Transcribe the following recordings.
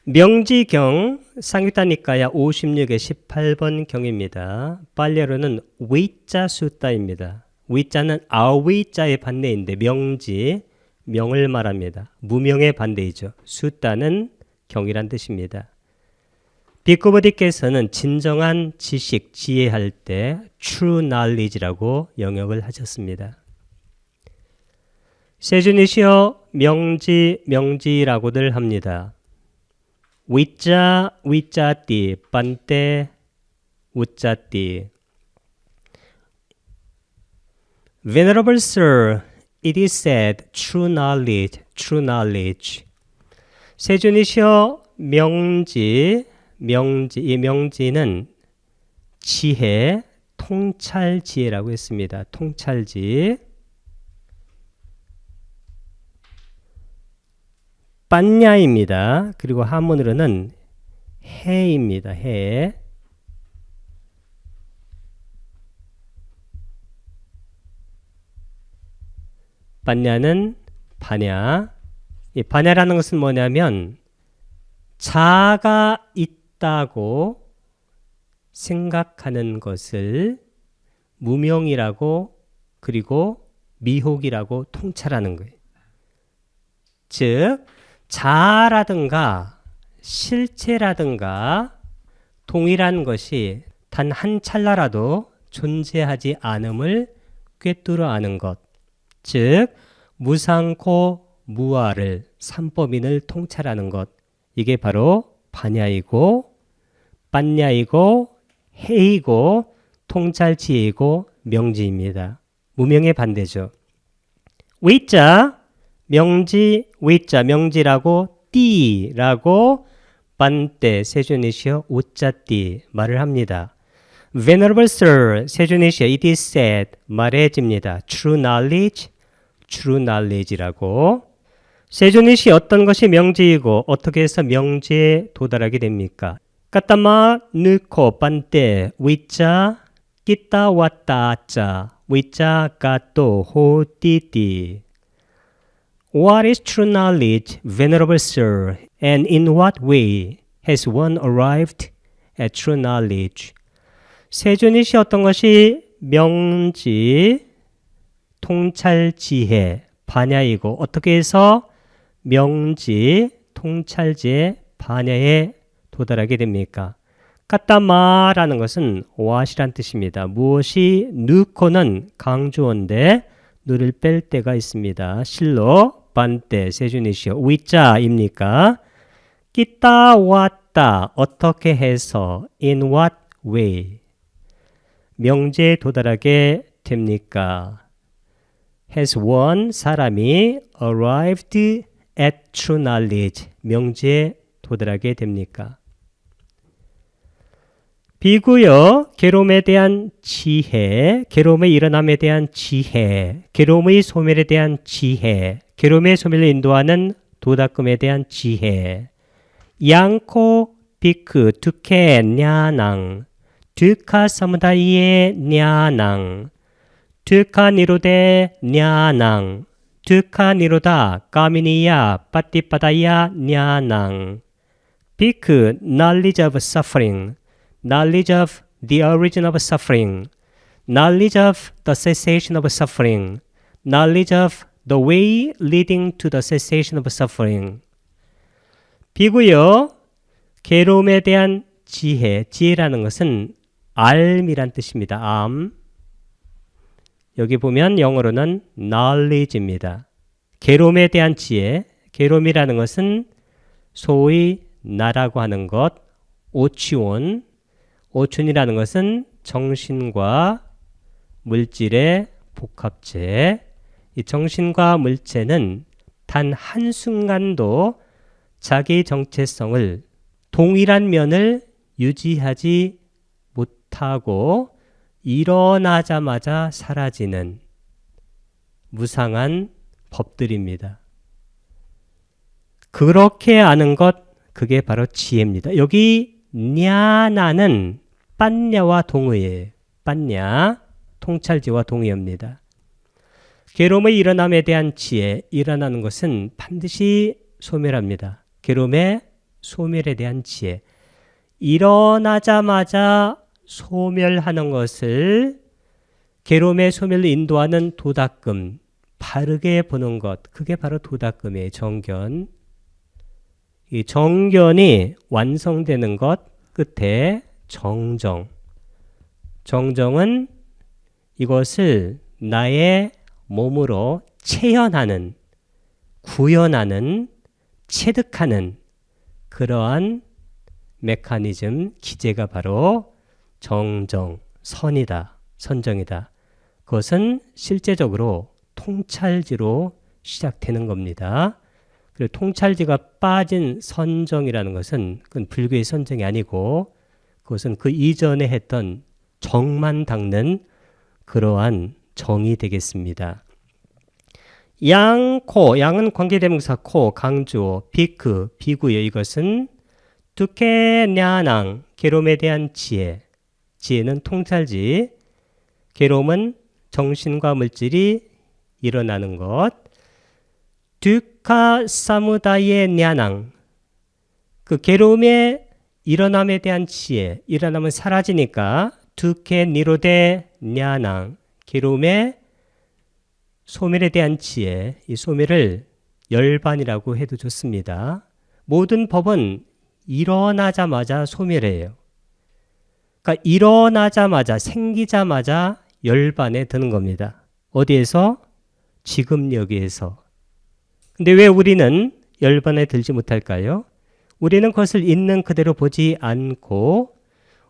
명지경 상유타니까야 56의 18번 경입니다. 빨래로는 위자 숫자입니다. 위자는 아위자의 반대인데 명지, 명을 말합니다. 무명의 반대이죠. 숫자는 경이란 뜻입니다. 비코버디께서는 진정한 지식, 지혜할 때 true knowledge라고 영역을 하셨습니다. 세준이시여 명지, 명지라고들 합니다. 위자, 위자띠, 반대, 우자띠. Venerable Sir, it is said, true knowledge, true knowledge. 세준이시여 명지, 명지, 이 명지는 지혜, 통찰지혜라고 했습니다. 통찰지. 빤야입니다. 그리고 한문으로는 해입니다. 해. 빤야는 반야. 이 반야라는 것은 뭐냐면 자가 있다고 생각하는 것을 무명이라고 그리고 미혹이라고 통찰하는 거예요. 즉 자라든가 실체라든가 동일한 것이 단 한 찰나라도 존재하지 않음을 꿰뚫어 아는 것. 즉 무상코 무아를 삼법인을 통찰하는 것. 이게 바로 반야이고 빤야이고 해이고 통찰지혜이고 명지입니다. 무명의 반대죠. 위자 명지, 위자 명지라고 띠라고 반대 세준이시여 우자띠 말을 합니다. Venerable Sir, 세준이시여 it is said 말해집니다. True knowledge, true knowledge라고. 세준이시 어떤 것이 명지이고 어떻게 해서 명지에 도달하게 됩니까? 까따마 느코 반대 위자 끼따 왔다 자 위자 까또 호띠띠. What is true knowledge, Venerable Sir, and in what way has one arrived at true knowledge? 세준이시 어떤 것이 명지, 통찰지혜, 반야이고 어떻게 해서 명지, 통찰지혜, 반야에 도달하게 됩니까? 까따마라는 것은 what이란 뜻입니다. 무엇이 누코는 강조어인데 누를 뺄 때가 있습니다. 실로 반대 세준이시여 위자입니까? 끼따 왔다 어떻게 해서 in what way 명제에 도달하게 됩니까? has one 사람이 arrived at true knowledge 명제에 도달하게 됩니까? 비구여 괴로움에 대한 지혜, 괴로움의 일어남에 대한 지혜, 괴로움의 소멸에 대한 지혜, 괴로움의 소멸을 인도하는 도닦음에 대한 지혜. 양코 비크 두케 냐낭 두카 사무다이에 냐낭 두카 니로데 냐낭 두카 니로다 까미니야 빠띠빠다야 냐낭 비크 knowledge of suffering knowledge of the origin of suffering, knowledge of the cessation of suffering, knowledge of the way leading to the cessation of suffering. 비구여 괴로움에 대한 지혜, 지혜라는 것은 알미란 뜻입니다. 암. 여기 보면 영어로는 knowledge입니다. 괴로움에 대한 지혜, 괴로움이라는 것은 소위 나라고 하는 것, 오치원, 오춘이라는 것은 정신과 물질의 복합체. 이 정신과 물체는 단 한순간도 자기 정체성을 동일한 면을 유지하지 못하고 일어나자마자 사라지는 무상한 법들입니다. 그렇게 아는 것, 그게 바로 지혜입니다. 여기 냐나는 빤야와 동의예요. 빤야, 통찰지와 동의입니다. 괴로움의 일어남에 대한 지혜, 일어나는 것은 반드시 소멸합니다. 괴로움의 소멸에 대한 지혜. 일어나자마자 소멸하는 것을 괴로움의 소멸로 인도하는 도닦음, 바르게 보는 것, 그게 바로 도닦음이에요. 정견. 이 정견이 완성되는 것 끝에 정정. 정정은 이것을 나의 몸으로 체현하는, 구현하는, 체득하는 그러한 메커니즘, 기제가 바로 정정, 선이다, 선정이다. 그것은 실제적으로 통찰지로 시작되는 겁니다. 그리고 통찰지가 빠진 선정이라는 것은 그건 불교의 선정이 아니고 그것은 그 이전에 했던 정만 닦는 그러한 정이 되겠습니다. 양코, 양은 관계대명사 코, 강주어, 비크, 비구요. 이것은 두케냐낭, 괴로움에 대한 지혜. 지혜는 통찰지. 괴로움은 정신과 물질이 일어나는 것. 두카 사무다예 냐낭, 그 괴로움의 일어남에 대한 지혜. 일어나면 사라지니까 두케 니로데 냐낭, 괴로움의 소멸에 대한 지혜. 이 소멸을 열반이라고 해도 좋습니다. 모든 법은 일어나자마자 소멸해요. 그러니까 일어나자마자, 생기자마자 열반에 드는 겁니다. 어디에서? 지금 여기에서. 근데 왜 우리는 열반에 들지 못할까요? 우리는 그것을 있는 그대로 보지 않고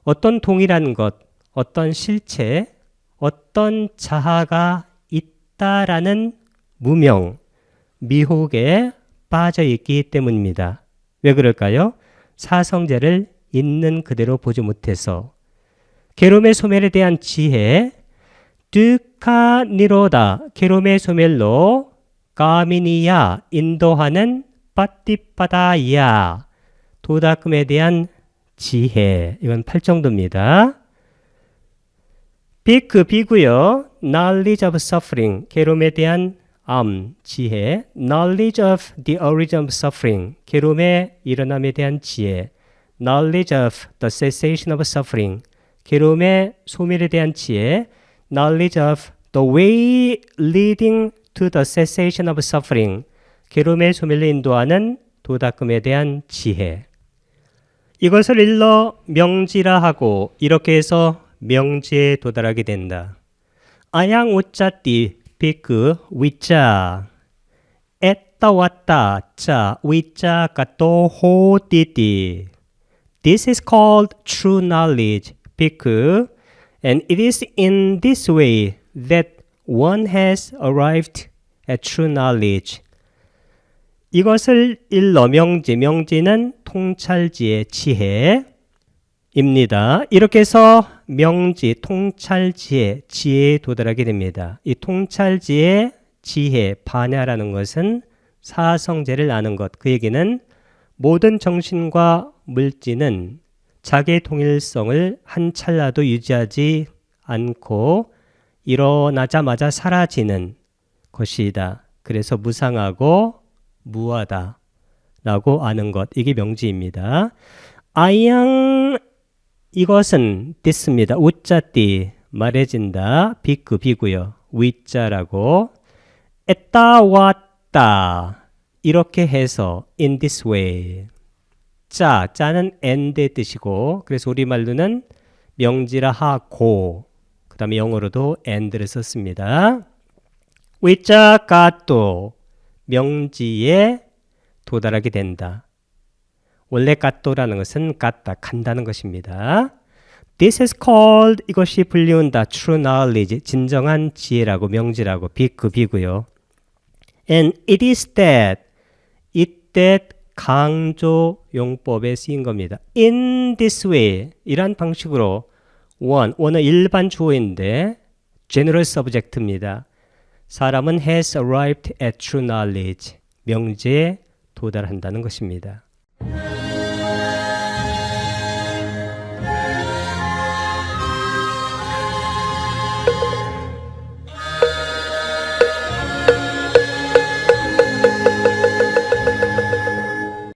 어떤 동일한 것, 어떤 실체, 어떤 자아가 있다라는 무명, 미혹에 빠져 있기 때문입니다. 왜 그럴까요? 사성제를 있는 그대로 보지 못해서. 괴로움의 소멸에 대한 지혜, 두카 니로다, 괴로움의 소멸로 가미니야, 인도하는 빠띠빠다야, 도닦음에 대한 지혜. 이건 8정도입니다. 비크, 비구요. knowledge of suffering, 괴로움에 대한 지혜. knowledge of the origin of suffering, 괴로움의 일어남에 대한 지혜. knowledge of the cessation of suffering, 괴로움의 소멸에 대한 지혜. knowledge of the way leading to the cessation of suffering, 괴로움의 소멸로 인도하는 도닦음에 대한 지혜. 이것을 일러 명지라 하고 이렇게 해서 명지에 도달하게 된다. 아양 오짜띠 비크 위짜 에따 왔다 짜 위짜가 또 호띠띠. This is called true knowledge, 비크, and it is in this way that one has arrived at true knowledge. 이것을 일러 명지, 명지는 통찰지의 지혜입니다. 이렇게 해서 명지, 통찰지의 지혜에 도달하게 됩니다. 이 통찰지의 지혜, 반야라는 것은 사성제를 아는 것. 그 얘기는 모든 정신과 물질은 자기의 통일성을 한 찰나도 유지하지 않고 일어나자마자 사라지는 것이다. 그래서 무상하고 무하다 라고 아는 것. 이게 명지입니다. 아양, 이것은 됐습니다. 우짜띠, 말해진다. 비크, 비구요. 위자라고. 에따 왔다, 이렇게 해서 in this way. 짜는 and의 뜻이고, 그래서 우리말로는 명지라 하고, 그 다음에 영어로도 and를 썼습니다. 위자가 또 명지에 도달하게 된다. 원래 까또라는 것은 갔다, 간다는 것입니다. This is called, 이것이 불리운다. True knowledge, 진정한 지혜라고, 명지라고. 비크, 비구요. And it is that, 이때 강조용법에 쓰인 겁니다. In this way, 이란 방식으로. one은 일반 주어인데 general subject입니다. 사람은 has arrived at true knowledge, 명제에 도달한다는 것입니다.